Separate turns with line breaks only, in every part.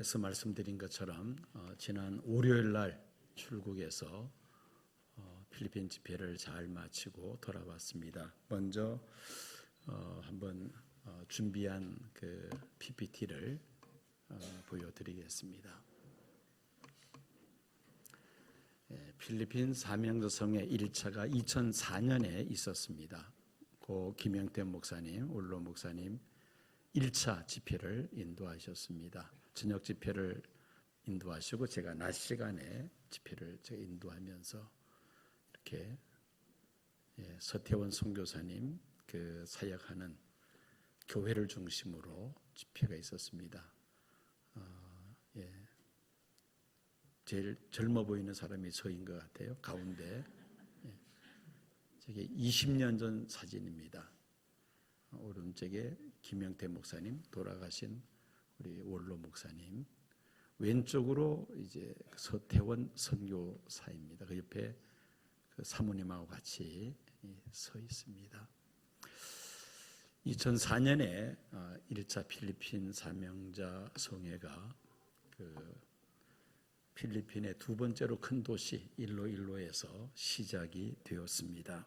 앞에서 말씀드린 것처럼 지난 월요일 날 출국해서 필리핀 집회를 잘 마치고 돌아왔습니다. 먼저 한번 준비한 그 PPT를 보여드리겠습니다. 필리핀 사명자성회 1차가 2004년에 있었습니다. 고 김영태 목사님, 올로 목사님 1차 집회를 인도하셨습니다. 저녁 집회를 인도하시고 제가 낮 시간에 집회를 제가 인도하면서 이렇게 서태원 선교사님 그 사역하는 교회를 중심으로 집회가 있었습니다. 제일 젊어 보이는 사람이 저인 것 같아요. 가운데. 저게 20년 전 사진입니다. 오른쪽에 김영태 목사님, 돌아가신 우리 원로 목사님, 왼쪽으로 이제 서태원 선교사입니다. 그 옆에 그 사모님하고 같이 서 있습니다. 2004년에 1차 필리핀 사명자 성회가 그 필리핀의 두 번째로 큰 도시 일로일로에서 시작이 되었습니다.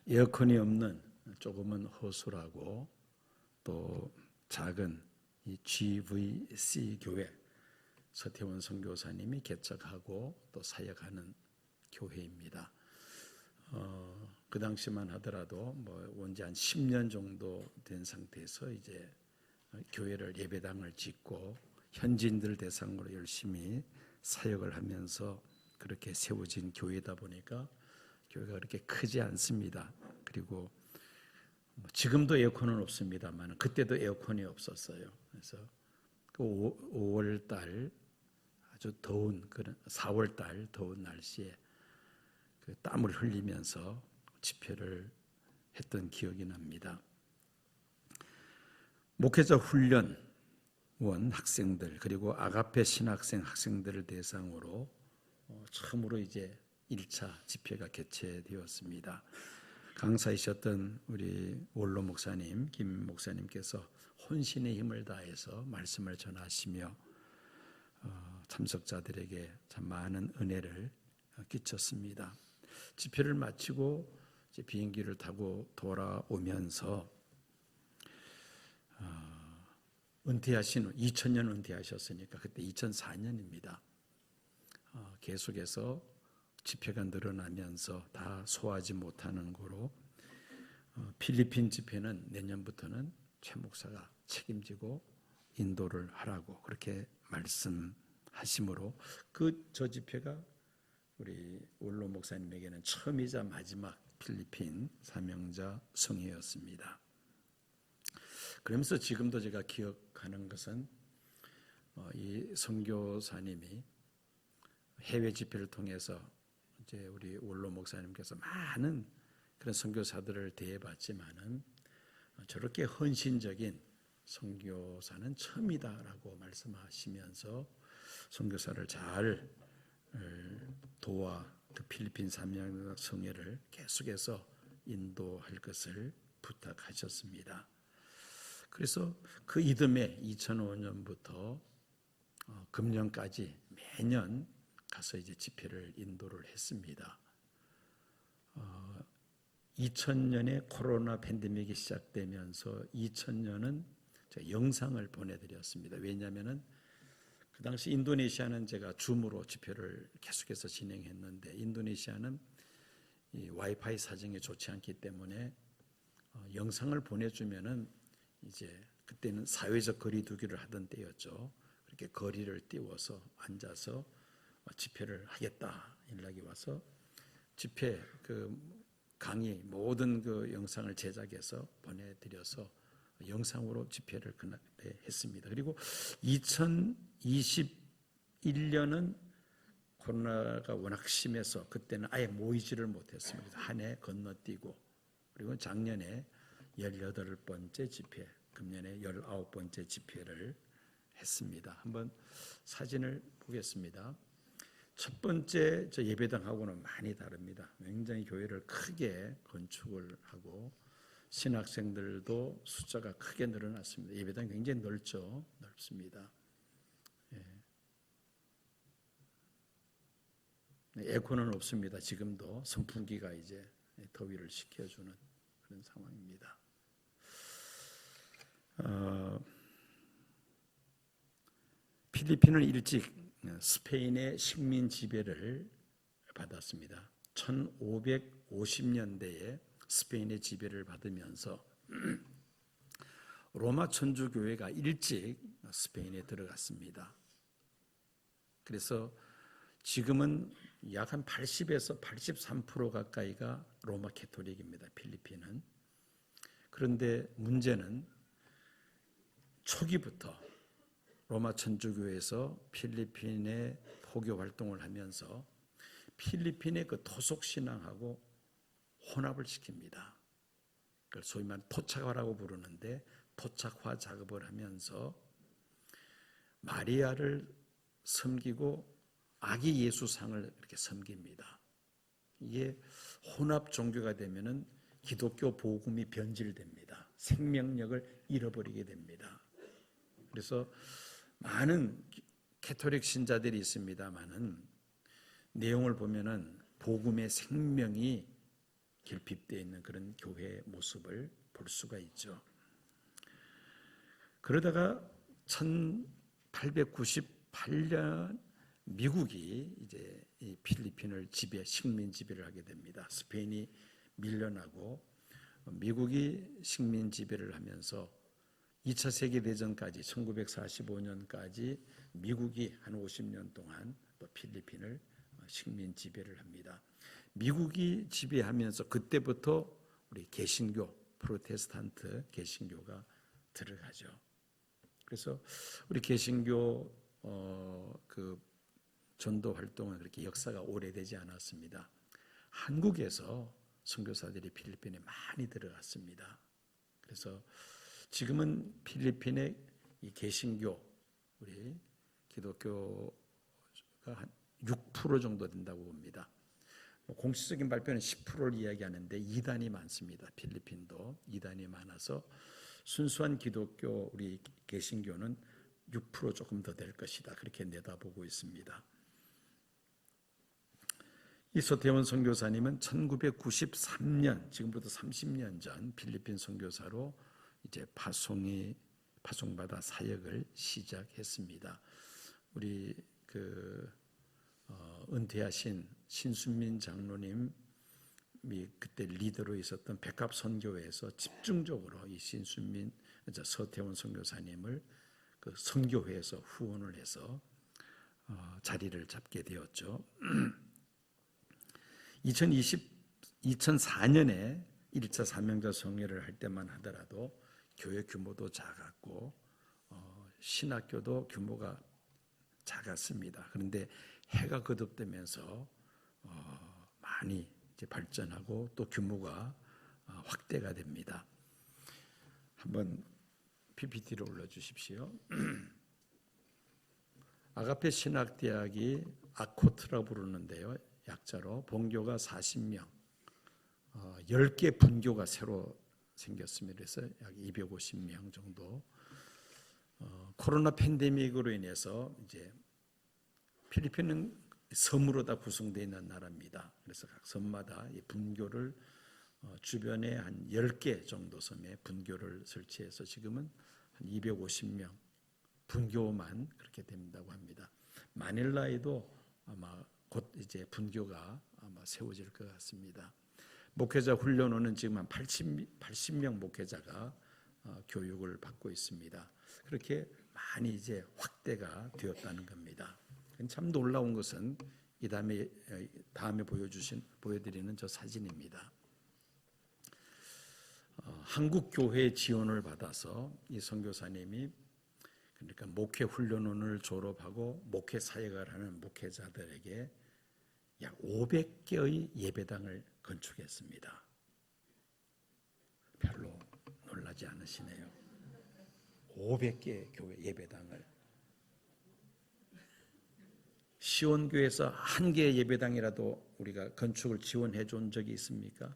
에어컨이 없는 조금은 허술하고 또 작은 이 GVC 교회, 서태원 선교사님이 개척하고 또 사역하는 교회입니다. 그 당시만 하더라도 원지 한 10년 정도 된 상태에서 이제 교회를 예배당을 짓고 현지인들 대상으로 열심히 사역을 하면서 그렇게 세워진 교회다 보니까 교회가 그렇게 크지 않습니다. 그리고 지금도 에어컨은 없습니다만 그때도 에어컨이 없었어요. 그래서 그 5월 달 아주 더운 그런 4월 달 더운 날씨에 그 땀을 흘리면서 집회를 했던 기억이 납니다. 목회자 훈련원 학생들 그리고 아가페 신학생 학생들을 대상으로 처음으로 이제 1차 집회가 개최되었습니다. 강사이셨던 우리 원로 목사님, 김 목사님께서 혼신의 힘을 다해서 말씀을 전하시며 참석자들에게 참 많은 은혜를 끼쳤습니다. 집회를 마치고 이제 비행기를 타고 돌아오면서 은퇴하신 후 2000년 은퇴하셨으니까 그때 2004년입니다. 계속해서 집회가 늘어나면서 다 소화하지 못하는 거로 필리핀 집회는 내년부터는 최 목사가 책임지고 인도를 하라고 그렇게 말씀하심으로 저 집회가 우리 원로 목사님에게는 처음이자 마지막 필리핀 사명자 성회였습니다. 그러면서 지금도 제가 기억하는 것은 이 선교사님이 해외 집회를 통해서 이제 우리 원로 목사님께서 많은 그런 선교사들을 대해봤지만은 저렇게 헌신적인 선교사는 처음이다라고 말씀하시면서 선교사를 잘 도와 그 필리핀 사명 성회를 계속해서 인도할 것을 부탁하셨습니다. 그래서 그 이듬해 2005년부터 금년까지 매년 가서 이제 집회를 인도를 했습니다. 2000년에 코로나 팬데믹이 시작되면서 2000년은 제가 영상을 보내드렸습니다. 왜냐하면은 그 당시 인도네시아는 제가 줌으로 집회를 계속해서 진행했는데 인도네시아는 이 와이파이 사정이 좋지 않기 때문에 영상을 보내주면은 이제 그때는 사회적 거리 두기를 하던 때였죠. 그렇게 거리를 띄워서 앉아서 집회를 하겠다 연락이 와서 집회 그 강의 모든 그 영상을 제작해서 보내드려서 영상으로 집회를 그날 했습니다. 그리고 2021년은 코로나가 워낙 심해서 그때는 아예 모이지를 못했습니다. 한 해 건너뛰고 그리고 작년에 18번째 집회, 금년에 19번째 집회를 했습니다. 한번 사진을 보겠습니다. 첫 번째 저 예배당하고는 많이 다릅니다. 굉장히 교회를 크게 건축을 하고 신학생들도 숫자가 크게 늘어났습니다. 예배당 굉장히 넓습니다. 에어컨은 없습니다. 지금도 선풍기가 이제 더위를 식혀주는 그런 상황입니다. 필리핀은 일찍 스페인의 식민 지배를 받았습니다. 1550년대에 스페인의 지배를 받으면서 로마 천주교회가 일찍 스페인에 들어갔습니다. 그래서 지금은 약 한 80에서 83% 가까이가 로마 캐토릭입니다. 필리핀은. 그런데 문제는 초기부터 로마 천주교에서 필리핀에 포교 활동을 하면서 필리핀의 그 토속 신앙하고 혼합을 시킵니다. 그걸 소위 말하는 토착화라고 부르는데 토착화 작업을 하면서 마리아를 섬기고 아기 예수상을 이렇게 섬깁니다. 이게 혼합 종교가 되면은 기독교 복음이 변질됩니다. 생명력을 잃어버리게 됩니다. 그래서 많은 캐토릭 신자들이 있습니다만은 내용을 보면은 복음의 생명이 결핍되어 있는 그런 교회의 모습을 볼 수가 있죠. 그러다가 1898년 미국이 이제 이 필리핀을 식민 지배를 하게 됩니다. 스페인이 밀려나고 미국이 식민 지배를 하면서 2차 세계대전까지 1945년까지 미국이 한 50년 동안 또 필리핀을 식민 지배를 합니다. 미국이 지배하면서 그때부터 우리 개신교, 프로테스탄트 개신교가 들어가죠. 그래서 우리 개신교 그 전도 활동은 그렇게 역사가 오래되지 않았습니다. 한국에서 선교사들이 필리핀에 많이 들어갔습니다. 그래서 지금은 필리핀의 이 개신교, 우리 기독교가 한 6% 정도 된다고 봅니다. 공식적인 발표는 10%를 이야기하는데 이단이 많습니다. 필리핀도 이단이 많아서 순수한 기독교, 우리 개신교는 6% 조금 더 될 것이다. 그렇게 내다보고 있습니다. 이 서태원 선교사님은 1993년, 지금부터 30년 전 필리핀 선교사로 이제 파송받아 사역을 시작했습니다. 우리 은퇴하신 신순민 장로님이 그때 리더로 있었던 백합 선교회에서 집중적으로 이 서태원 선교사님을 그 선교회에서 후원을 해서 자리를 잡게 되었죠. 2004년에 1차 사명자 성회를 할 때만 하더라도 교회 규모도 작았고 신학교도 규모가 작았습니다. 그런데 해가 거듭되면서 많이 이제 발전하고 또 규모가 확대가 됩니다. 한번 PPT를 올려주십시오. 아가페 신학대학이 아코트라고 부르는데요. 약자로 본교가 40명, 10개 분교가 새로 생겼습니다. 그래서 약 250명 정도. 코로나 팬데믹으로 인해서 이제 필리핀은 섬으로 다 구성되어 있는 나라입니다. 그래서 각 섬마다 이 분교를 주변에 한 10개 정도 섬에 분교를 설치해서 지금은 한 250명 분교만 그렇게 된다고 합니다. 마닐라에도 아마 곧 이제 분교가 아마 세워질 것 같습니다. 목회자 훈련원은 지금 한 80명 목회자가 교육을 받고 있습니다. 그렇게 많이 이제 확대가 되었다는 겁니다. 참 놀라운 것은 이 다음에 보여드리는 저 사진입니다. 한국 교회 지원을 받아서 이 선교사님이 그러니까 목회 훈련원을 졸업하고 목회 사역을 하는 목회자들에게 약 500개의 예배당을 건축했습니다. 별로 놀라지 않으시네요. 500개 교회 예배당을. 시온교회에서 한 개의 예배당이라도 우리가 건축을 지원해 준 적이 있습니까?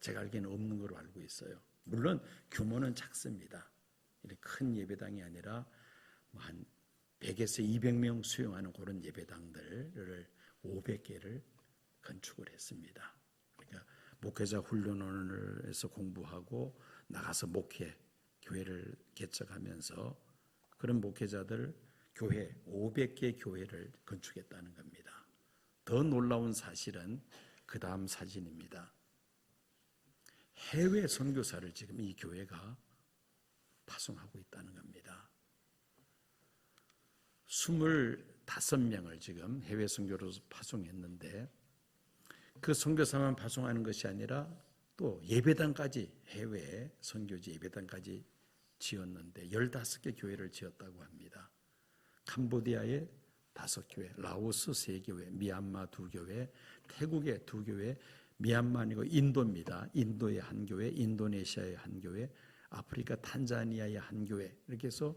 제가 알기에는 없는 걸로 알고 있어요. 물론 규모는 작습니다. 이렇게 큰 예배당이 아니라 한 100에서 200명 수용하는 그런 예배당들을 500개를 건축을 했습니다. 그러니까 목회자 훈련원을 해서 공부하고 나가서 교회를 개척하면서 그런 목회자들 교회 500개 교회를 건축했다는 겁니다. 더 놀라운 사실은 그 다음 사진입니다. 해외 선교사를 지금 이 교회가 파송하고 있다는 겁니다. 25명을 지금 해외 선교로 파송했는데 그 선교사만 파송하는 것이 아니라 또 예배당까지 해외 선교지 예배당까지 지었는데 15개 교회를 지었다고 합니다. 캄보디아에 5교회, 라오스 3교회, 미얀마 2교회, 태국에 2교회, 미얀마 아니고 인도입니다. 인도에 1교회, 인도네시아에 1교회, 아프리카 탄자니아에 1교회 이렇게 해서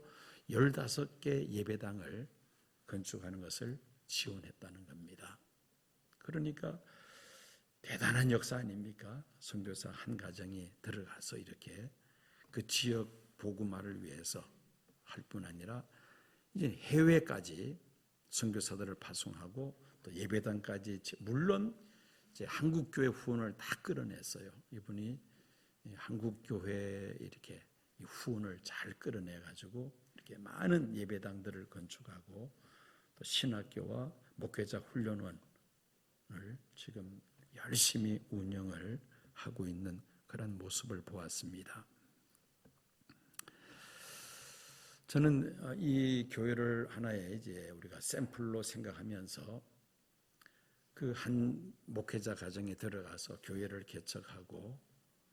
15개 예배당을 건축하는 것을 지원했다는 겁니다. 그러니까 대단한 역사 아닙니까? 선교사 한 가정이 들어가서 이렇게 그 지역 복음화를 위해서 할 뿐 아니라 이제 해외까지 선교사들을 파송하고 또 예배당까지 물론 이제 한국 교회 후원을 다 끌어냈어요. 이분이 한국 교회 이렇게 후원을 잘 끌어내 가지고 이렇게 많은 예배당들을 건축하고 또 신학교와 목회자 훈련원을 지금 열심히 운영을 하고 있는 그런 모습을 보았습니다. 저는 이 교회를 하나의 이제 우리가 샘플로 생각하면서 그 한 목회자 가정에 들어가서 교회를 개척하고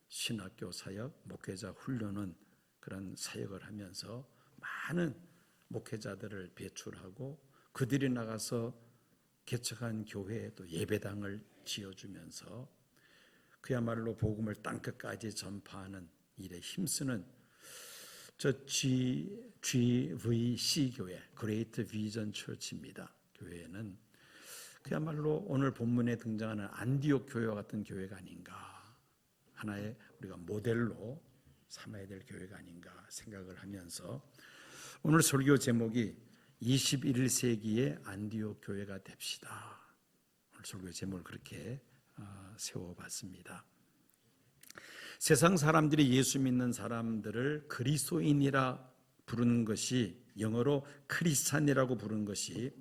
신학교 사역, 목회자 훈련은 그런 사역을 하면서 많은 목회자들을 배출하고 그들이 나가서 개척한 교회에 또 예배당을 지어주면서 그야말로 복음을 땅끝까지 전파하는 일에 힘쓰는 저 GVC 교회, 그레이트 비전 처치입니다. 교회는 그야말로 오늘 본문에 등장하는 안디옥 교회와 같은 교회가 아닌가, 하나의 우리가 모델로 삼아야 될 교회가 아닌가 생각을 하면서 오늘 설교 제목이 21세기의 안디옥 교회가 됩시다. 오늘 설교 제목을 그렇게 세워봤습니다. 세상 사람들이 예수 믿는 사람들을 그리스도인이라 부르는 것이, 영어로 크리스찬이라고 부르는 것이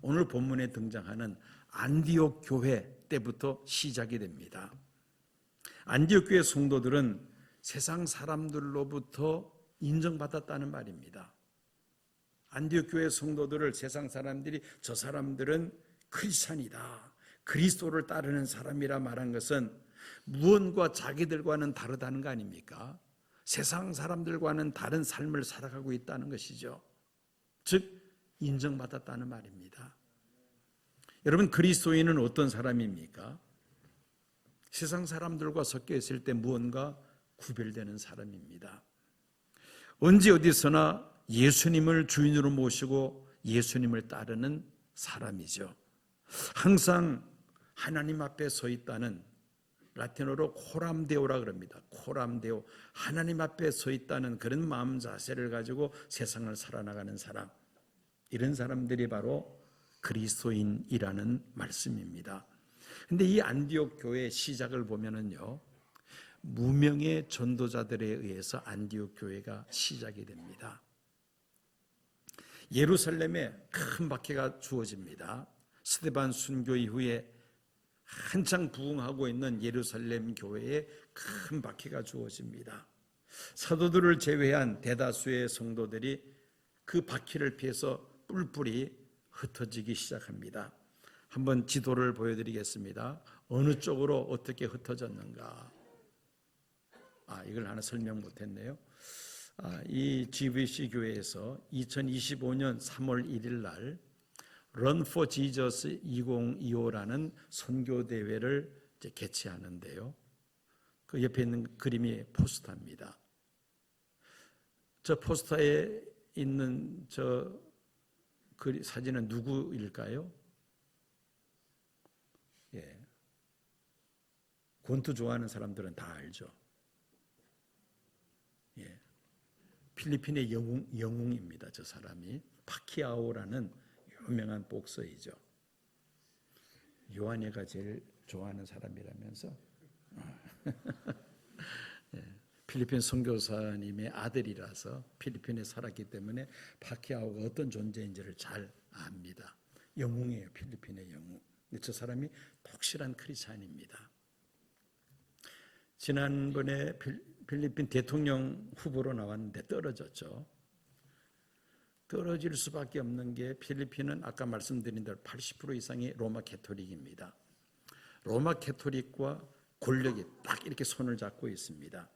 오늘 본문에 등장하는 안디옥 교회 때부터 시작이 됩니다. 안디옥 교회 성도들은 세상 사람들로부터 인정받았다는 말입니다. 안디옥 교회 성도들을 세상 사람들이 저 사람들은 크리스찬이다, 그리스도를 따르는 사람이라 말한 것은 무언가 자기들과는 다르다는 거 아닙니까? 세상 사람들과는 다른 삶을 살아가고 있다는 것이죠. 즉 인정받았다는 말입니다. 여러분, 그리스도인은 어떤 사람입니까? 세상 사람들과 섞여 있을 때 무언가 구별되는 사람입니다. 언제 어디서나 예수님을 주인으로 모시고 예수님을 따르는 사람이죠. 항상 하나님 앞에 서 있다는, 라틴어로 코람데오라 그럽니다. 코람데오, 하나님 앞에 서 있다는 그런 마음 자세를 가지고 세상을 살아나가는 사람, 이런 사람들이 바로 그리스도인이라는 말씀입니다. 그런데 이 안디옥 교회의 시작을 보면은요, 무명의 전도자들에 의해서 안디옥 교회가 시작이 됩니다. 예루살렘에 큰 박해가 주어집니다. 스데반 순교 이후에 한창 부흥하고 있는 예루살렘 교회에 큰 박해가 주어집니다. 사도들을 제외한 대다수의 성도들이 그 박해를 피해서 뿔뿔이 흩어지기 시작합니다. 한번 지도를 보여드리겠습니다. 어느 쪽으로 어떻게 흩어졌는가? 이걸 하나 설명 못했네요. 이 GVC 교회에서 2025년 3월 1일 날 Run for Jesus 2025라는 선교대회를 개최하는데요. 그 옆에 있는 그림이 포스터입니다. 저 포스터에 있는 저 사진은 누구일까요? 예. 권투 좋아하는 사람들은 다 알죠. 예. 필리핀의 영웅입니다. 저 사람이 파키아오라는 유명한 복서이죠. 요한이가 제일 좋아하는 사람이라면서 예. 필리핀 선교사님의 아들이라서 필리핀에 살았기 때문에 파키아오가 어떤 존재인지를 잘 압니다. 영웅이에요. 필리핀의 영웅. 저 사람이 독실한 크리스찬입니다. 지난번에 필리핀 대통령 후보로 나왔는데 떨어졌죠. 떨어질 수밖에 없는 게 필리핀은 아까 말씀드린 대로 80% 이상이 로마 캐토릭입니다. 로마 캐토릭과 권력이 딱 이렇게 손을 잡고 있습니다.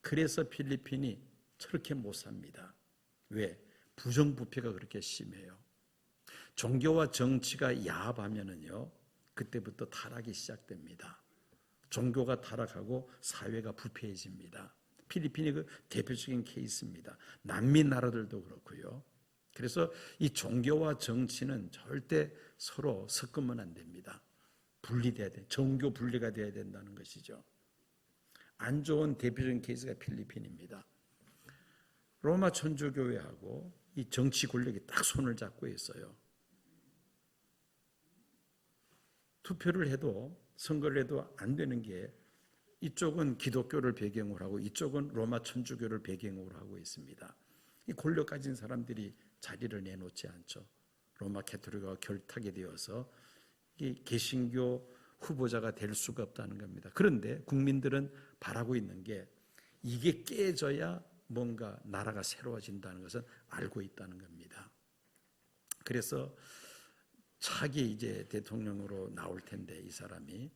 그래서 필리핀이 저렇게 못 삽니다. 왜? 부정부패가 그렇게 심해요. 종교와 정치가 야합하면은요, 그때부터 타락이 시작됩니다. 종교가 타락하고 사회가 부패해집니다. 필리핀이 그 대표적인 케이스입니다. 남미 나라들도 그렇고요. 그래서 이 종교와 정치는 절대 서로 섞으면 안 됩니다. 분리돼야 돼. 종교 분리가 돼야 된다는 것이죠. 안 좋은 대표적인 케이스가 필리핀입니다. 로마 천주교회하고 이 정치 권력이 딱 손을 잡고 있어요. 투표를 해도 선거를 해도 안 되는 게 이쪽은 기독교를 배경으로 하고 이쪽은 로마 천주교를 배경으로 하고 있습니다. 이 권력 가진 사람들이 자리를 내놓지 않죠. 로마 캐토릭과 결탁이 되어서 이 개신교 후보자가 될 수가 없다는 겁니다. 그런데 국민들은 바라고 있는 게 이게 깨져야 뭔가 나라가 새로워진다는 것은 알고 있다는 겁니다. 그래서 차기 이제 대통령으로 나올 텐데 이 사람이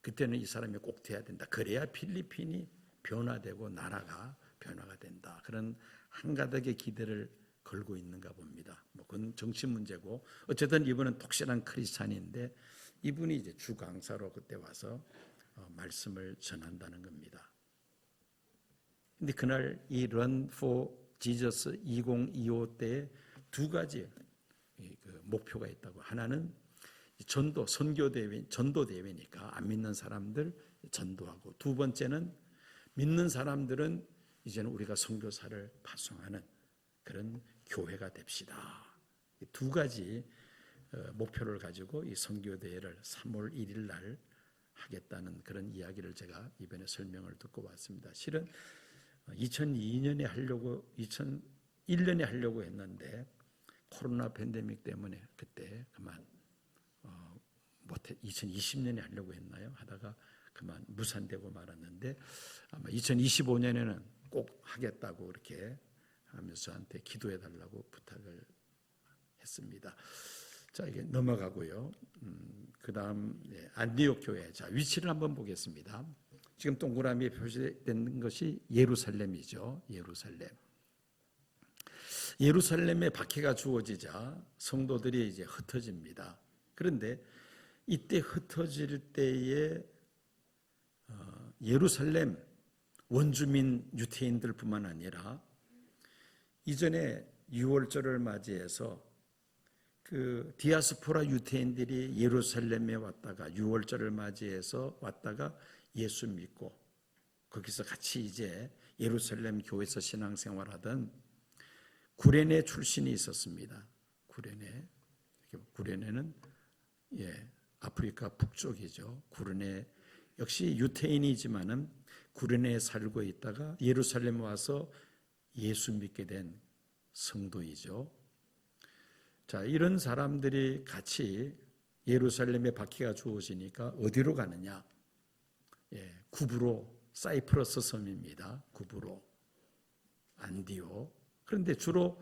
그때는 이 사람이 꼭 돼야 된다. 그래야 필리핀이 변화되고 나라가 변화가 된다. 그런 한가닥의 기대를 걸고 있는가 봅니다. 뭐 그건 정치 문제고 어쨌든 이분은 독실한 크리스찬인데 이분이 이제 주 강사로 그때 와서 말씀을 전한다는 겁니다. 근데 그날 이 Run for Jesus 2025 때 두 가지 목표가 있다고. 하나는 전도, 선교대회, 전도대회니까 안 믿는 사람들 전도하고, 두 번째는 믿는 사람들은 이제는 우리가 선교사를 파송하는 그런 교회가 됩시다. 이 두 가지 목표를 가지고 이 선교대회를 3월 1일 날 하겠다는 그런 이야기를 제가 이번에 설명을 듣고 왔습니다. 실은 2002년에 하려고 2001년에 하려고 했는데 코로나 팬데믹 때문에 그때 그만 못해 2020년에 하려고 했나요? 하다가 그만 무산되고 말았는데 아마 2025년에는 꼭 하겠다고 그렇게 하면서 저한테 기도해 달라고 부탁을 했습니다. 자, 이게 넘어가고요. 그다음 안디옥 교회. 자, 위치를 한번 보겠습니다. 지금 동그라미에 표시된 것이 예루살렘이죠. 예루살렘에 박해가 주어지자 성도들이 이제 흩어집니다. 그런데 이때 흩어질 때에 예루살렘 원주민 유태인들뿐만 아니라 이전에 유월절을 맞이해서 그 디아스포라 유태인들이 예루살렘에 왔다가 유월절을 맞이해서 왔다가 예수 믿고 거기서 같이 이제 예루살렘 교회에서 신앙생활하던 구레네 출신이 있었습니다. 구레네는 아프리카 북쪽이죠. 구레네 역시 유태인이지만은 구레네에 살고 있다가 예루살렘 와서 예수 믿게 된 성도이죠. 자, 이런 사람들이 같이 예루살렘에 박해가 주어지니까 어디로 가느냐? 구브로, 사이프러스 섬입니다. 구브로, 안디옥. 그런데 주로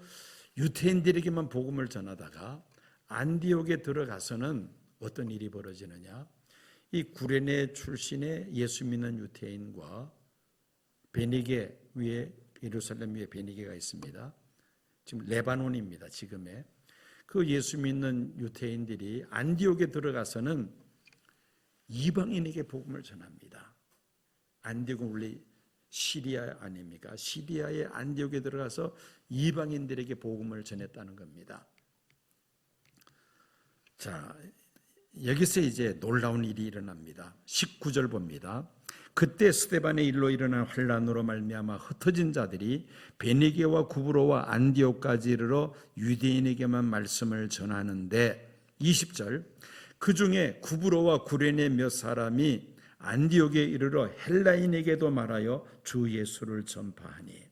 유태인들에게만 복음을 전하다가 안디옥에 들어가서는 어떤 일이 벌어지느냐? 이 구레네 출신의 예수 믿는 유태인과 베니게 위에 예루살렘 위에 베니게가 있습니다. 지금 레바논입니다. 지금의 그 예수 믿는 유태인들이 안디옥에 들어가서는 이방인에게 복음을 전합니다. 안디옥은 원래 시리아 아닙니까? 시리아의 안디옥에 들어가서 이방인들에게 복음을 전했다는 겁니다. 자, 여기서 이제 놀라운 일이 일어납니다. 19절 봅니다. 그때 스데반의 일로 일어난 환란으로 말미암아 흩어진 자들이 베니게와 구브로와 안디옥까지 이르러 유대인에게만 말씀을 전하는데 20절 그 중에 구브로와 구레네 몇 사람이 안디옥에 이르러 헬라인에게도 말하여 주 예수를 전파하니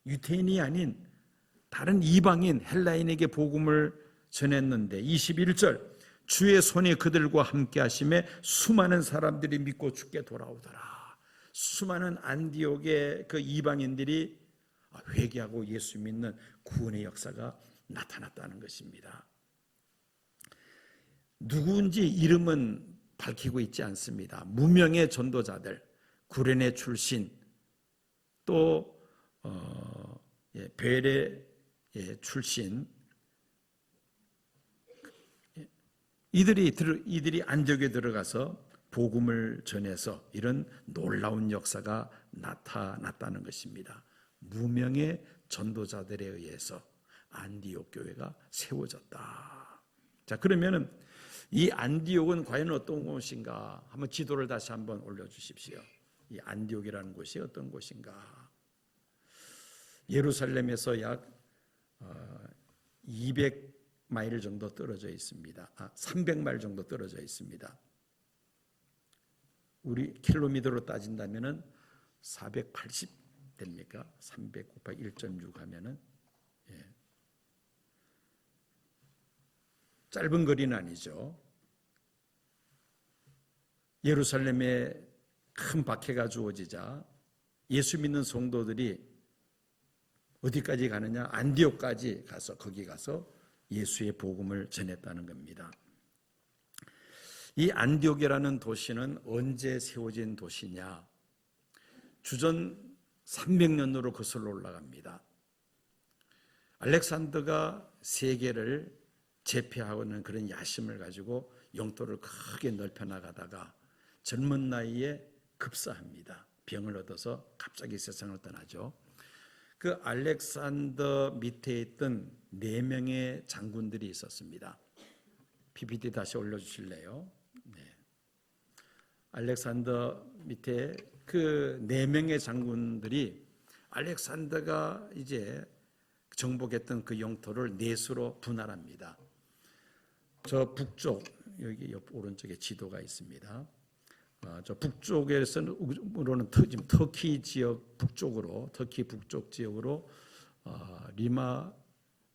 유대인이 아닌 다른 이방인 헬라인에게 복음을 전했는데 21절 주의 손이 그들과 함께 하심에 수많은 사람들이 믿고 주께 돌아오더라. 수많은 안디옥의 그 이방인들이 회개하고 예수 믿는 구원의 역사가 나타났다는 것입니다. 누구인지 이름은 밝히고 있지 않습니다. 무명의 전도자들, 구레네 출신, 또 베레 출신, 이들이 안디옥에 들어가서 복음을 전해서 이런 놀라운 역사가 나타났다는 것입니다. 무명의 전도자들에 의해서 안디옥 교회가 세워졌다. 자, 그러면은 이 안디옥은 과연 어떤 곳인가? 한번 지도를 다시 한번 올려주십시오. 이 안디옥이라는 곳이 어떤 곳인가? 예루살렘에서 약 200마일 정도 떨어져 있습니다. 300마일 정도 떨어져 있습니다. 우리 킬로미터로 따진다면은 480 됩니까? 300 곱하기 1.6 하면은 짧은 거리는 아니죠. 예루살렘에 큰 박해가 주어지자 예수 믿는 성도들이 어디까지 가느냐? 안디옥까지 가서 거기 가서 예수의 복음을 전했다는 겁니다. 이 안디옥이라는 도시는 언제 세워진 도시냐? 주전 300년으로 거슬러 올라갑니다. 알렉산더가 세계를 제패하는 그런 야심을 가지고 영토를 크게 넓혀 나가다가 젊은 나이에 급사합니다. 병을 얻어서 갑자기 세상을 떠나죠. 그 알렉산더 밑에 있던 4명의 장군들이 있었습니다. PPT 다시 올려주실래요? 네. 알렉산더 밑에 그 4명의 장군들이 알렉산더가 이제 정복했던 그 영토를 넷으로 분할합니다. 저 북쪽, 여기 옆 오른쪽에 지도가 있습니다. 저 북쪽에서는 지금 터키 지역 북쪽으로, 터키 북쪽 지역으로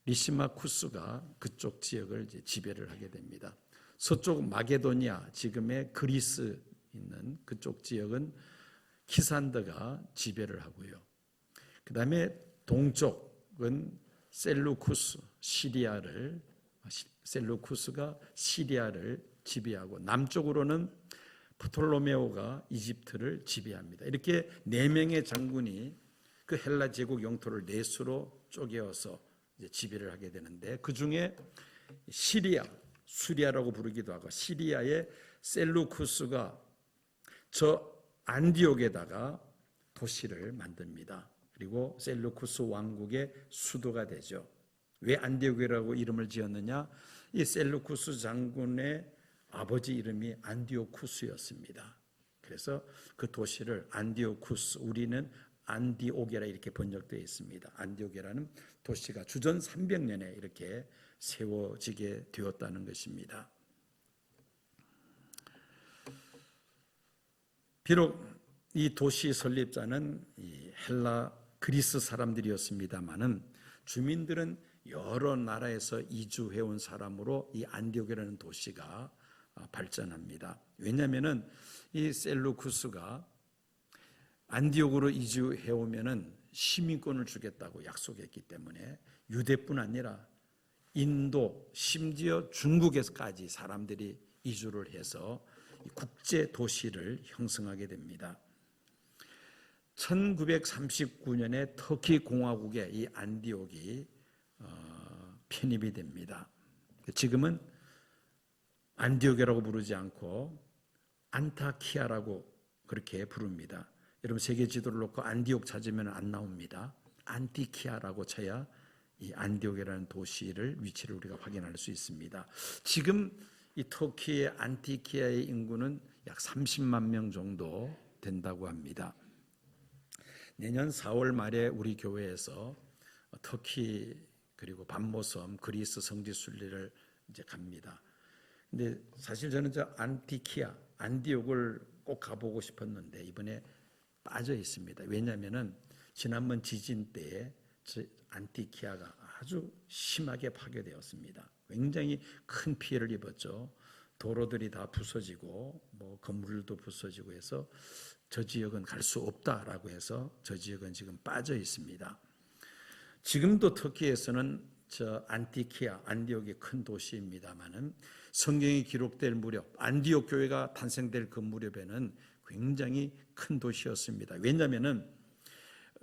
리시마쿠스가 그쪽 지역을 이제 지배를 하게 됩니다. 서쪽 마게도니아, 지금의 그리스 있는 그쪽 지역은 키산더가 지배를 하고요. 그 다음에 동쪽은 셀루쿠스가 시리아를 지배하고, 남쪽으로는 프톨로메오가 이집트를 지배합니다. 이렇게 4명의 장군이 그 헬라 제국 영토를 넷으로 쪼개어서 이제 지배를 하게 되는데, 그 중에 시리아, 수리아라고 부르기도 하고 시리아의 셀루쿠스가 저 안디옥에다가 도시를 만듭니다. 그리고 셀루쿠스 왕국의 수도가 되죠. 왜 안디옥이라고 이름을 지었느냐? 이 셀루쿠스 장군의 아버지 이름이 안디오쿠스였습니다. 그래서 그 도시를 안디오쿠스, 우리는 안디옥이라 이렇게 번역되어 있습니다. 안디옥이라는 도시가 주전 300년에 이렇게 세워지게 되었다는 것입니다. 비록 이 도시 설립자는 이 헬라 그리스 사람들이었습니다마는 주민들은 여러 나라에서 이주해온 사람으로 이 안디옥이라는 도시가 발전합니다. 왜냐하면 이 셀루쿠스가 안디옥으로 이주해오면은 시민권을 주겠다고 약속했기 때문에 유대뿐 아니라 인도, 심지어 중국에서까지 사람들이 이주를 해서 국제 도시를 형성하게 됩니다. 1939년에 터키 공화국에 이 안디옥이 편입이 됩니다. 지금은 안디옥이라고 부르지 않고 안타키아라고 그렇게 부릅니다. 여러분 세계 지도를 놓고 안디옥 찾으면 안 나옵니다. 안티키아라고 쳐야 이 안디옥이라는 도시를 위치를 우리가 확인할 수 있습니다. 지금 이 터키의 안티키아의 인구는 약 30만 명 정도 된다고 합니다. 내년 4월 말에 우리 교회에서 터키 그리고 밤모섬 그리스 성지 순례를 이제 갑니다. 근데 사실 저는 저 안티키아, 안디옥을 꼭 가보고 싶었는데 이번에 빠져 있습니다. 왜냐하면은 지난번 지진 때에 안티키아가 아주 심하게 파괴되었습니다. 굉장히 큰 피해를 입었죠. 도로들이 다 부서지고 뭐 건물도 부서지고 해서 저 지역은 갈 수 없다라고 해서 저 지역은 지금 빠져 있습니다. 지금도 터키에서는 저 안티키아, 안디옥이 큰 도시입니다만은 성경이 기록될 무렵, 안디옥 교회가 탄생될 그 무렵에는 굉장히 큰 도시였습니다. 왜냐하면은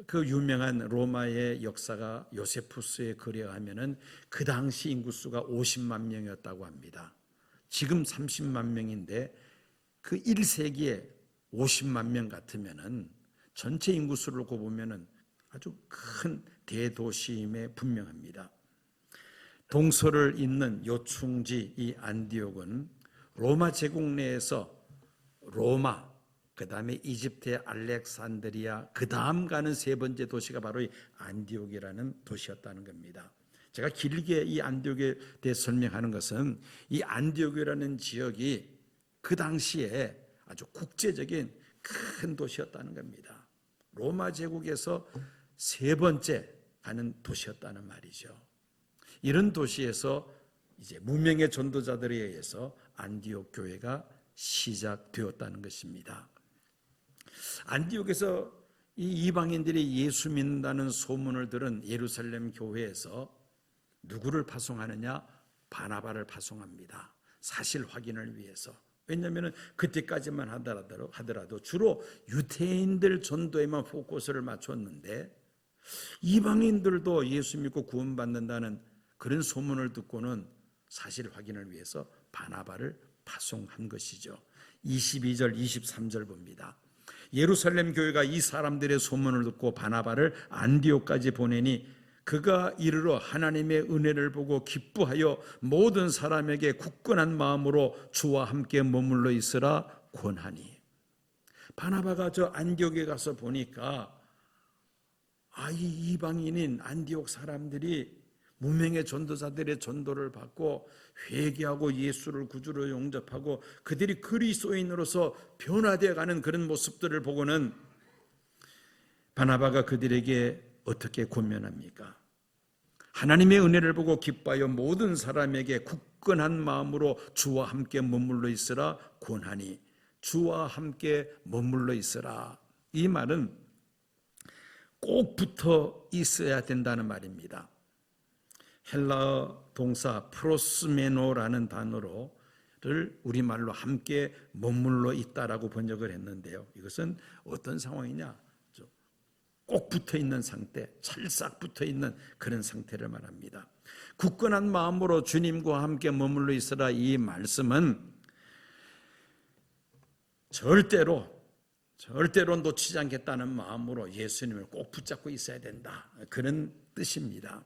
그 유명한 로마의 역사가 요세푸스의 글에 하면은 그 당시 인구수가 50만 명이었다고 합니다. 지금 30만 명인데 그 1세기에 50만 명 같으면은 전체 인구수를 놓고 보면은 아주 큰 대도시임에 분명합니다. 동서를 잇는 요충지 이 안디옥은 로마 제국 내에서 로마, 그 다음에 이집트의 알렉산드리아, 그 다음 가는 세 번째 도시가 바로 이 안디옥이라는 도시였다는 겁니다. 제가 길게 이 안디옥에 대해 설명하는 것은 이 안디옥이라는 지역이 그 당시에 아주 국제적인 큰 도시였다는 겁니다. 로마 제국에서 세 번째 가는 도시였다는 말이죠. 이런 도시에서 이제 무명의 전도자들에 의해서 안디옥 교회가 시작되었다는 것입니다. 안디옥에서 이 이방인들이 예수 믿는다는 소문을 들은 예루살렘 교회에서 누구를 파송하느냐? 바나바를 파송합니다. 사실 확인을 위해서. 왜냐하면 그때까지만 하더라도 주로 유대인들 전도에만 포커스를 맞췄는데 이방인들도 예수 믿고 구원받는다는 그런 소문을 듣고는 사실 확인을 위해서 바나바를 파송한 것이죠. 22절 23절 봅니다. 예루살렘 교회가 이 사람들의 소문을 듣고 바나바를 안디옥까지 보내니 그가 이르러 하나님의 은혜를 보고 기뻐하여 모든 사람에게 굳건한 마음으로 주와 함께 머물러 있으라 권하니. 바나바가 저 안디옥에 가서 보니까 이 이방인인 안디옥 사람들이 무명의 전도자들의 전도를 받고 회개하고 예수를 구주로 영접하고 그들이 그리스도인으로서 변화되어 가는 그런 모습들을 보고는 바나바가 그들에게 어떻게 권면합니까? 하나님의 은혜를 보고 기뻐하여 모든 사람에게 굳건한 마음으로 주와 함께 머물러 있으라 권하니. 주와 함께 머물러 있으라. 이 말은 꼭 붙어 있어야 된다는 말입니다. 헬라어 동사 프로스메노라는 단어를 우리말로 함께 머물러 있다라고 번역을 했는데요. 이것은 어떤 상황이냐? 꼭 붙어 있는 상태, 찰싹 붙어 있는 그런 상태를 말합니다. 굳건한 마음으로 주님과 함께 머물러 있으라. 이 말씀은 절대로 놓치지 않겠다는 마음으로 예수님을 꼭 붙잡고 있어야 된다. 그런 뜻입니다.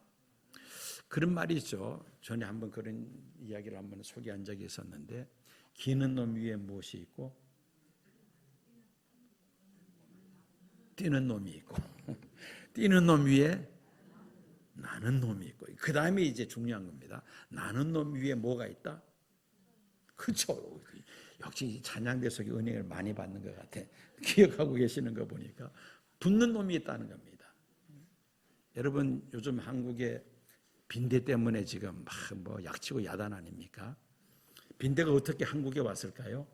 그런 말이 있죠. 전에 한번 그런 이야기를 한번 소개한 적이 있었는데, 기는 놈 위에 무엇이 있고 뛰는 놈이 있고 뛰는 놈 위에 나는 놈이 있고, 그 다음에 이제 중요한 겁니다. 나는 놈 위에 뭐가 있다? 그렇죠. 역시 찬양대 속에 은혜를 많이 받는 것 같아. 기억하고 계시는 거 보니까 붙는 놈이 있다는 겁니다. 여러분, 요즘 한국에 빈대 때문에 지금 막 약치고 야단 아닙니까? 빈대가 어떻게 한국에 왔을까요?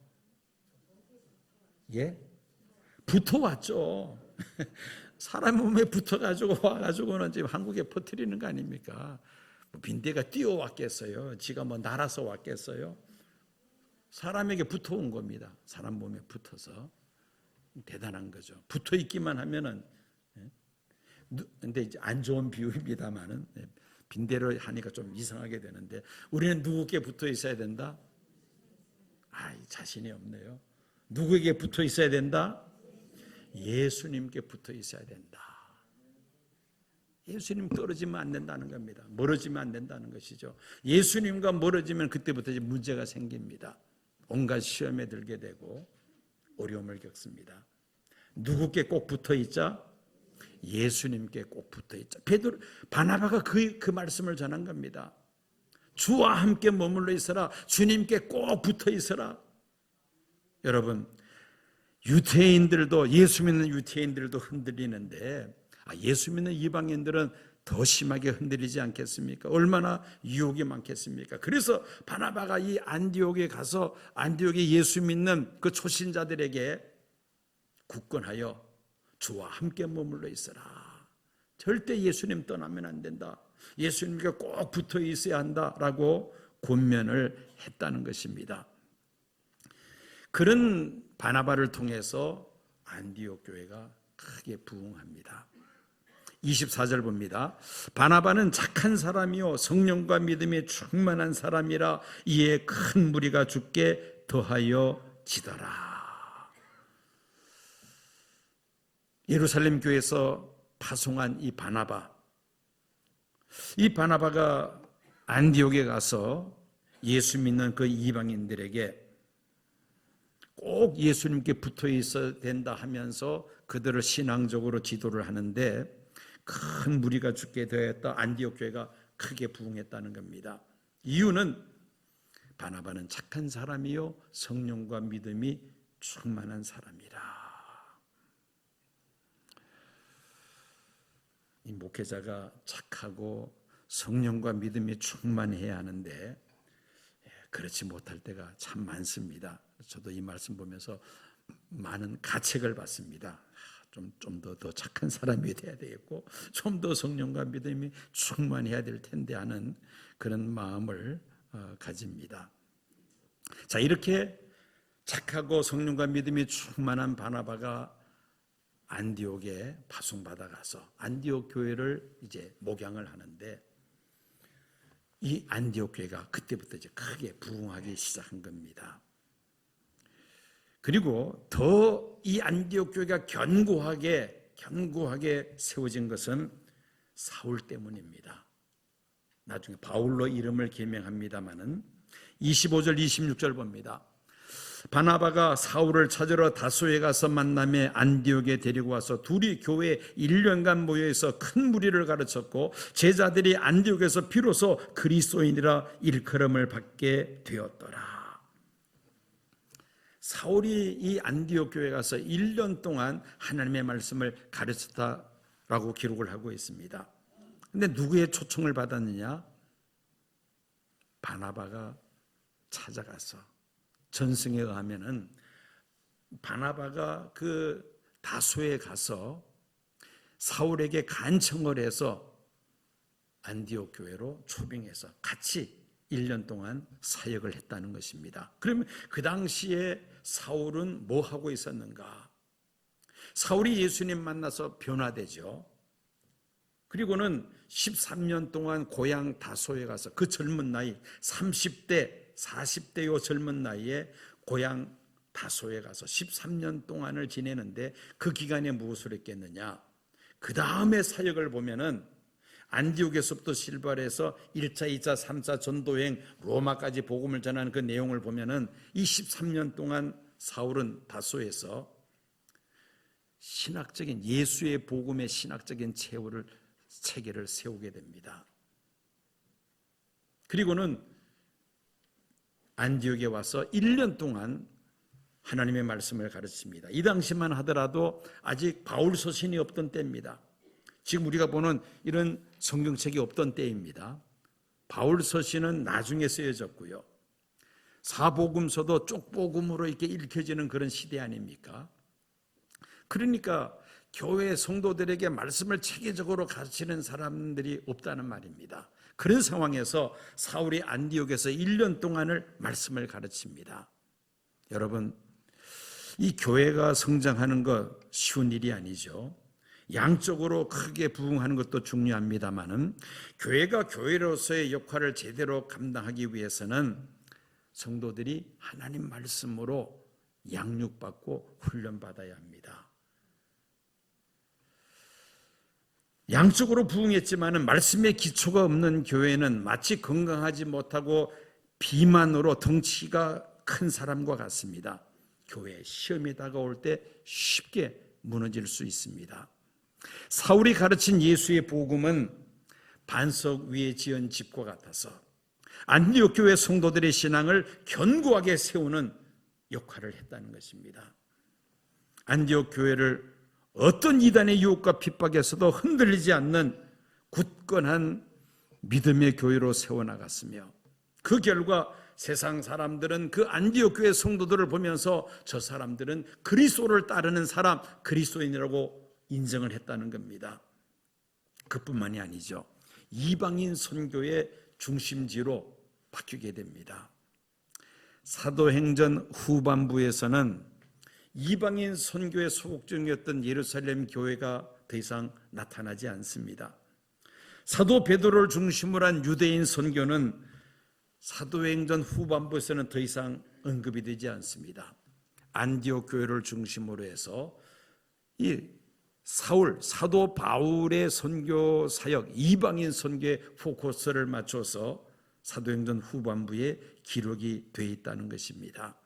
예? 붙어왔죠. 사람 몸에 붙어가지고 와가지고는 지금 한국에 퍼뜨리는 거 아닙니까? 빈대가 뛰어왔겠어요? 지가 날아서 왔겠어요? 사람에게 붙어온 겁니다. 사람 몸에 붙어서. 대단한 거죠. 붙어 있기만 하면은, 근데 이제 안 좋은 비유입니다만은, 빈대를 하니까 좀 이상하게 되는데, 우리는 누구께 붙어 있어야 된다? 자신이 없네요. 누구에게 붙어 있어야 된다? 예수님께 붙어 있어야 된다. 예수님 떨어지면 안 된다는 겁니다. 멀어지면 안 된다는 것이죠. 예수님과 멀어지면 그때부터 이제 문제가 생깁니다. 온갖 시험에 들게 되고 어려움을 겪습니다. 누구께 꼭 붙어 있자? 예수님께 꼭 붙어 있자. 바나바가 그 말씀을 전한 겁니다. 주와 함께 머물러 있어라. 주님께 꼭 붙어 있어라. 여러분, 유대인들도, 예수 믿는 유대인들도 흔들리는데 예수 믿는 이방인들은 더 심하게 흔들리지 않겠습니까? 얼마나 유혹이 많겠습니까? 그래서 바나바가 이 안디옥에 가서 안디옥에 예수 믿는 그 초신자들에게 굳건하여 주와 함께 머물러 있어라. 절대 예수님 떠나면 안 된다. 예수님께 꼭 붙어 있어야 한다라고 권면을 했다는 것입니다. 그런 바나바를 통해서 안디옥 교회가 크게 부흥합니다. 24절 봅니다. 바나바는 착한 사람이요 성령과 믿음이 충만한 사람이라 이에 큰 무리가 죽게 더하여 지더라. 예루살렘 교회에서 파송한 이 바나바가 안디옥에 가서 예수 믿는 그 이방인들에게 꼭 예수님께 붙어 있어야 된다 하면서 그들을 신앙적으로 지도를 하는데 큰 무리가 죽게 되었다. 안디옥 교회가 크게 부흥했다는 겁니다. 이유는 바나바는 착한 사람이요 성령과 믿음이 충만한 사람이라. 이 목회자가 착하고 성령과 믿음이 충만해야 하는데 그렇지 못할 때가 참 많습니다. 저도 이 말씀 보면서 많은 가책을 받습니다. 좀 더 착한 사람이 돼야 되겠고 좀 더 성령과 믿음이 충만해야 될 텐데 하는 그런 마음을 가집니다. 자, 이렇게 착하고 성령과 믿음이 충만한 바나바가 안디옥에 파송받아가서 안디옥 교회를 이제 목양을 하는데 이 안디옥 교회가 그때부터 이제 크게 부흥하기 시작한 겁니다. 그리고 더 이 안디옥 교회가 견고하게 세워진 것은 사울 때문입니다. 나중에 바울로 이름을 개명합니다마는 25절 26절 봅니다. 바나바가 사울을 찾으러 다소에 가서 만남에 안디옥에 데리고 와서 둘이 교회에 1년간 모여서 큰 무리를 가르쳤고 제자들이 안디옥에서 비로소 그리스도인이라 일컬음을 받게 되었더라. 사울이 이 안디옥 교회에 가서 1년 동안 하나님의 말씀을 가르쳤다라고 기록을 하고 있습니다. 그런데 누구의 초청을 받았느냐? 바나바가 찾아가서 전승에 의하면은 바나바가 그 다소에 가서 사울에게 간청을 해서 안디옥 교회로 초빙해서 같이 1년 동안 사역을 했다는 것입니다. 그러면 그 당시에 사울은 뭐 하고 있었는가? 사울이 예수님 만나서 변화되죠. 그리고는 13년 동안 고향 다소에 가서 그 젊은 나이 30대 40대 요 젊은 나이에 고향 다소에 가서 13년 동안을 지내는데 그 기간에 무엇을 했겠느냐? 그 다음에 사역을 보면은 안디옥에서부터 실발해서 1차, 2차, 3차 전도행 로마까지 복음을 전하는 그 내용을 보면은 이 13년 동안 사울은 다소에서 신학적인 예수의 복음의 신학적인 체계를 세우게 됩니다. 그리고는 안디옥에 와서 1년 동안 하나님의 말씀을 가르칩니다. 이 당시만 하더라도 아직 바울 서신이 없던 때입니다. 지금 우리가 보는 이런 성경책이 없던 때입니다. 바울 서신은 나중에 쓰여졌고요. 사복음서도 쪽복음으로 이렇게 읽혀지는 그런 시대 아닙니까? 그러니까 교회 성도들에게 말씀을 체계적으로 가르치는 사람들이 없다는 말입니다. 그런 상황에서 사울이 안디옥에서 1년 동안을 말씀을 가르칩니다. 여러분, 이 교회가 성장하는 것 쉬운 일이 아니죠. 양적으로 크게 부흥하는 것도 중요합니다만은 교회가 교회로서의 역할을 제대로 감당하기 위해서는 성도들이 하나님 말씀으로 양육받고 훈련받아야 합니다. 양적으로 부흥했지만 말씀의 기초가 없는 교회는 마치 건강하지 못하고 비만으로 덩치가 큰 사람과 같습니다. 교회 시험이 다가올 때 쉽게 무너질 수 있습니다. 사울이 가르친 예수의 복음은 반석 위에 지은 집과 같아서 안디옥 교회 성도들의 신앙을 견고하게 세우는 역할을 했다는 것입니다. 안디옥 교회를 어떤 이단의 유혹과 핍박에서도 흔들리지 않는 굳건한 믿음의 교회로 세워나갔으며 그 결과 세상 사람들은 그 안디옥 교회 성도들을 보면서 저 사람들은 그리스도를 따르는 사람, 그리스도인이라고 인정을 했다는 겁니다. 그뿐만이 아니죠. 이방인 선교의 중심지로 바뀌게 됩니다. 사도행전 후반부에서는 이방인 선교에 소속 중이었던 예루살렘 교회가 더 이상 나타나지 않습니다. 사도 베드로를 중심으로 한 유대인 선교는 사도행전 후반부에서는 더 이상 언급이 되지 않습니다. 안디옥 교회를 중심으로 해서 이 사도 바울의 선교 사역, 이방인 선교에 포커스를 맞춰서 사도행전 후반부에 기록이 되어 있다는 것입니다.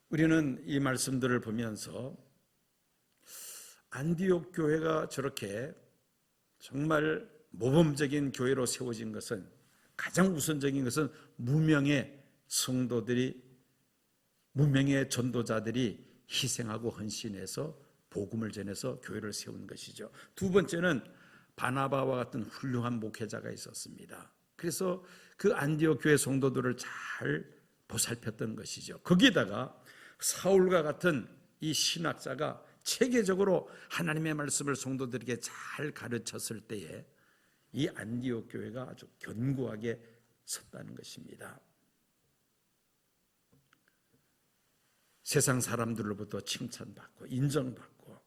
우리는 이 말씀들을 보면서 안디옥 교회가 저렇게 정말 모범적인 교회로 세워진 것은, 가장 우선적인 것은 무명의 성도들이, 무명의 전도자들이 희생하고 헌신해서 복음을 전해서 교회를 세운 것이죠. 두 번째는 바나바와 같은 훌륭한 목회자가 있었습니다. 그래서 그 안디옥 교회 성도들을 잘 보살폈던 것이죠. 거기에다가 사울과 같은 이 신학자가 체계적으로 하나님의 말씀을 성도들에게 잘 가르쳤을 때에 이 안디옥 교회가 아주 견고하게 섰다는 것입니다. 세상 사람들로부터 칭찬받고 인정받고,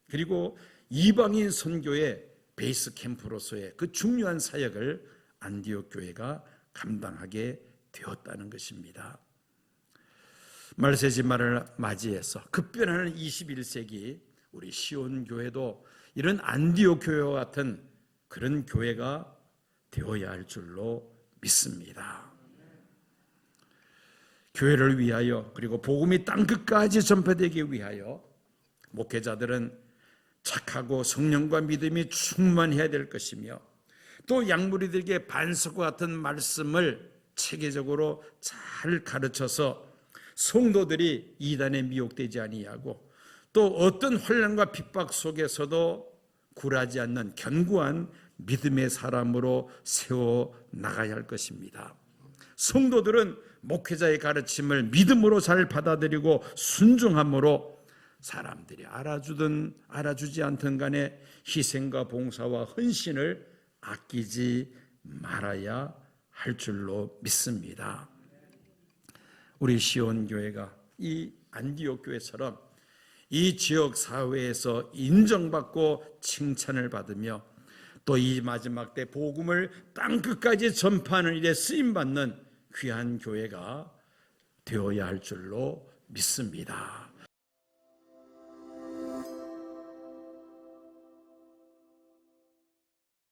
그리고 이방인 선교의 베이스 캠프로서의 그 중요한 사역을 안디옥 교회가 감당하게 되었다는 것입니다. 말세지말을 맞이해서 급변하는 21세기 우리 시온 교회도 이런 안디옥 교회와 같은 그런 교회가 되어야 할 줄로 믿습니다. 교회를 위하여, 그리고 복음이 땅끝까지 전파되기 위하여 목회자들은 착하고 성령과 믿음이 충만해야 될 것이며, 또 양무리들에게 반석과 같은 말씀을 체계적으로 잘 가르쳐서 성도들이 이단에 미혹되지 아니하고, 또 어떤 환난과 핍박 속에서도 굴하지 않는 견고한 믿음의 사람으로 세워 나가야 할 것입니다. 성도들은 목회자의 가르침을 믿음으로 잘 받아들이고 순종함으로 사람들이 알아주든 알아주지 않든 간에 희생과 봉사와 헌신을 아끼지 말아야 할 줄로 믿습니다. 우리 시온 교회가 이 안디옥 교회처럼 이 지역 사회에서 인정받고 칭찬을 받으며, 또 이 마지막 때 복음을 땅끝까지 전파하는 일에 쓰임받는 귀한 교회가 되어야 할 줄로 믿습니다.